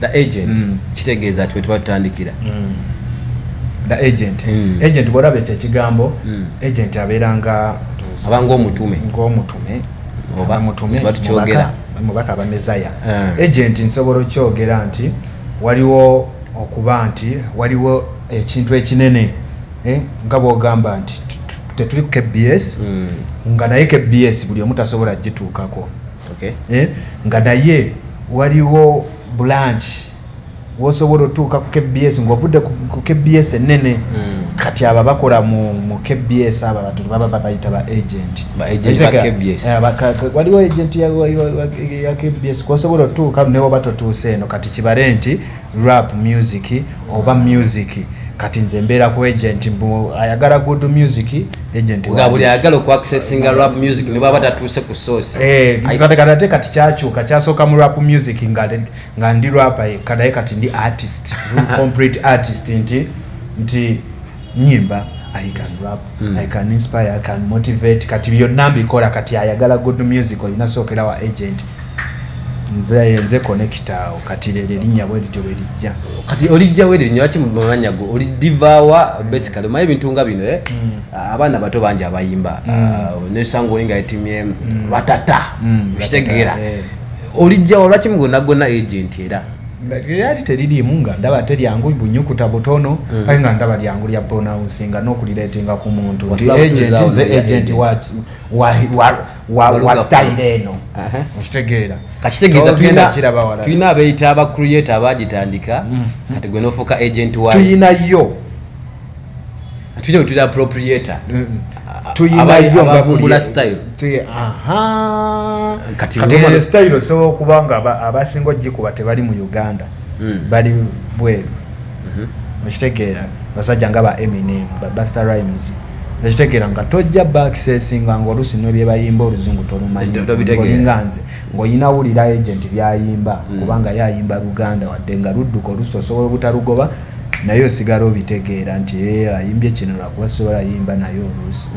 The agent kitegeeza ati wetuba tutandikira the agent agent bw'olaba ekyo ekigambo agent abeeranga abanga omutume oba mutume batukyogera mubaka aba mezaya agent nsobola okyogera nti waliwo okuba nti waliwo ekintu ekinene nga bw'ogamba nti tetuli ku KBS nga naye KBS buli omu tasobola gituukako nga naye waliwo branch wosobola otuuka ku KBS ng'ovudde ku KBS ennene kati abo bakola mu KBS abo abantu baba bayita ba agent waliwo agent ya KBS kwosobola otuuka ne bwoba totuuse eno kati kibale nti rap music oba music kati nze mbeera ku agent ayagala good music agent nga buli ayagala okuaccessinga rap music ne baba tatuuse ku source kati kyakyuka kyasooka mu rap music nga ndi rapper kadaye kati ndi artist complete artist nti nyimba I can rap I can inspire I can motivate kati byonna mbikola kati ayagala good music olina sookera wa agent nze connecta kati erinnya bwe lityo bwe lijja kati olijja we erinnya lwaki mu mwanya gwo olidivaawa basically maye ebintu nga bino abaana bato bangi abayimba nesanga olinga etimye batata kitegeera olijjawo lwaki mugona agent era lyali teririimu nga ndaba teryangu bunyukuta butono aye nga ndaba lyangu lya pronouncing n'okulireetinga ku muntu nti agent nze agent wa style eno okitegeera kakitegeeza tulina abeeyita aba creator abagitandika kati gwe n'ofuuka agent wa tuyinayo tulina appropriator tuyinayo abavumbula style kati style osobola okuba nga abasinga ogikuba tebali mu Uganda bali bweru okitegeera basajja nga ba Eminem ba Busta Rhymes okitegeera nga tojja baccessinga ng'oluusi n'ebye bayimba oluzungu tolumanyi nze ng'olina wulira agent byayimba kubanga yayimba Luganda wadde nga ludduka oluusi osobola obutalugoba naye osigala obitegeera nti ayimbye kino lwakuba sobola yimba naye oluusi